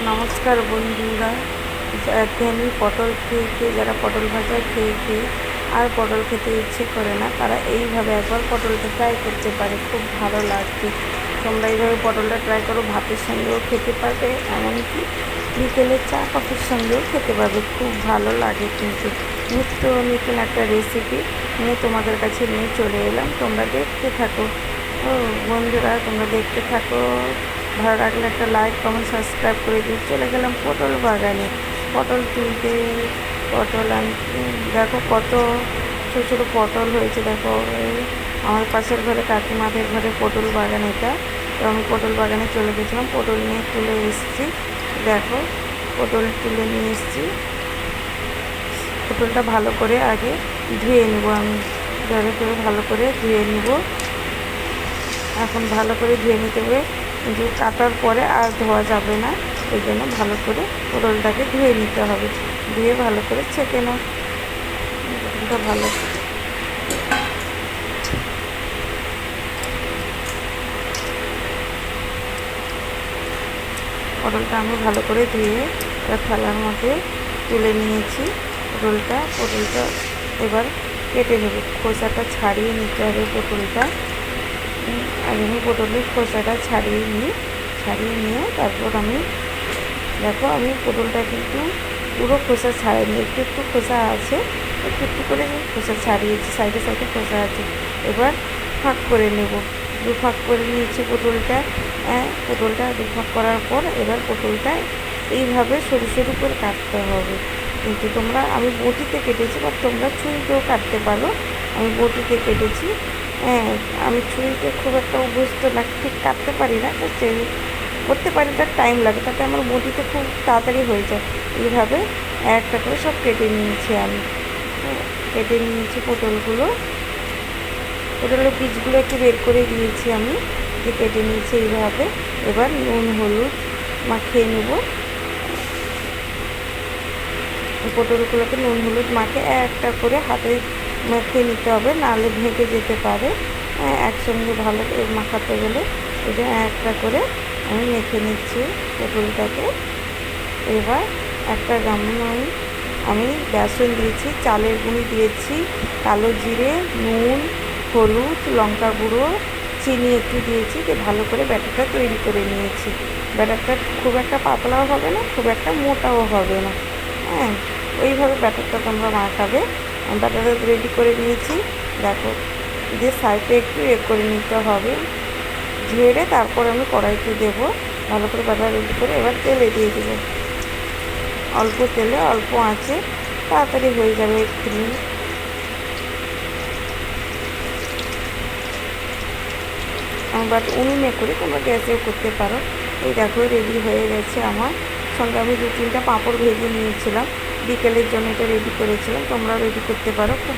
নমস্কার বন্ধুরা। একঘেয়েমি পটল খেয়ে খেয়ে, যারা পটল ভাজা খেয়ে খেয়ে আর পটল খেতে ইচ্ছে করে না, তারা এইভাবে একবার পটলটা ট্রাই করতে পারে, খুব ভালো লাগবে। তোমরা এইভাবে পটলটা ট্রাই করো, ভাতের সঙ্গেও খেতে পারবে, এমনকি বিকেলে চা কফির সঙ্গেও খেতে পারবে, খুব ভালো লাগে। কিন্তু নিত্য নতুন একটা রেসিপি নিয়ে তোমাদের কাছে নিয়ে চলে এলাম, তোমরা দেখতে থাকো। ও বন্ধুরা, তোমরা দেখতে থাকো। ভালো লাগলে একটা লাইক কমেন্ট সাবস্ক্রাইব করে দিয়ে চলে গেলাম পটল বাগানে পটল তুলতে। পটল আনতে দেখো কত ছোটো ছোটো পটল হয়েছে। দেখো আমার পাশের ঘরে কাকিমাদের ঘরে পটল বাগান এটা। তো আমি পটল বাগানে চলে গেছিলাম, পটল নিয়ে তুলে এসেছি। দেখো পটল তুলে নিয়ে এসেছি। পটলটা ভালো করে আগে ধুয়ে নেব, আমি জলে করে ভালো করে ধুয়ে নেব। এখন ভালো করে ধুয়ে নিতে হবে, কিন্তু কাটার পরে আর ধোয়া যাবে না, ওই জন্য ভালো করে পটলটাকে ধুয়ে নিতে হবে। ধুয়ে ভালো করে ছেঁকে নাও পটলটা। ভালো পটলটা আমি ভালো করে ধুয়ে থালার মধ্যে তুলে নিয়েছি। পটলটা এবার কেটে নেব, খোসাটা ছাড়িয়ে নিতে হবে পটলটা। আগে আমি পটলের খোসাটা ছাড়িয়ে নিয়ে তারপর আমি আমি পটলটা কিন্তু পুরো খোসা ছাড়িনি, একটু একটু খোসা আছে, একটু একটু করে খোসা ছাড়িয়েছি, সাইডে সাইডে খোসা আছে। এবার ফাঁক করে নেব, দু ফাঁক করে নিয়েছি পটলটা। পটলটা দু ফাঁক করার পর এবার পটলটা এইভাবে সরু সরু করে কাটতে হবে। কিন্তু আমি বটিতে কেটেছি, বা তোমরা ছুরিতেও কাটতে পারো। আমি বটিতে কেটেছি। আমি ছুরিতে খুব একটা অভ্যস্ত না, ঠিক কাটতে পারি না, করতে পারি, তার টাইম লাগে, তাতে আমার বটিতে খুব তাড়াতাড়ি হয়ে যায়। এইভাবে একটা করে সব কেটে নিয়েছি আমি। কেটে নিয়েছি পটলের বীজগুলো একটু বের করে দিয়েছি আমি, যে কেটে নিয়েছি এইভাবে। এবার নুন হলুদ মাখিয়ে নেব। পটলগুলোকে নুন হলুদ মাখিয়ে একটা করে হাতে মেখে নিতে হবে, নাহলে ভেঙে যেতে পারে। একসঙ্গে ভালো করে মাখাতে গেলে এটা একটা করে আমি মেখে নিচ্ছি পটলটাকে। এবার একটা গামলায় আমি বেসন দিয়েছি, চালের গুঁড়ি দিয়েছি, কালো জিরে, নুন, হলুদ, লঙ্কা গুঁড়ো, চিনি একটু দিয়েছি, দিয়ে ভালো করে ব্যাটারটা তৈরি করে নিয়েছি। ব্যাটারটা খুব একটা পাতলাও হবে না, খুব একটা মোটাও হবে না। ওইভাবে ব্যাটারটা তোমরা মাখাবে। ব্যাটারটা রেডি করে নিয়েছি। দেখো, দিয়ে সাইডে একটু করে নিতে হবে, ঝেড়ে তারপর আমি কড়াইতে দেবো। ভালো করে ব্যাটার রেডি করে এবার তেলে দিয়ে দেবো, অল্প তেলে অল্প আঁচে, তাড়াতাড়ি হয়ে যাবে এক্ষুনি। বাট উনুনে করে তোমরা গ্যাসেও করতে পারো। এই দেখো রেডি হয়ে গেছে আমার। সঙ্গে আমি 2-3টা পাঁপড় ভেজে নিয়েছিলাম, বিকেলের জন্য এটা রেডি করেছিলাম, তোমরাও রেডি করতে পারো। খুব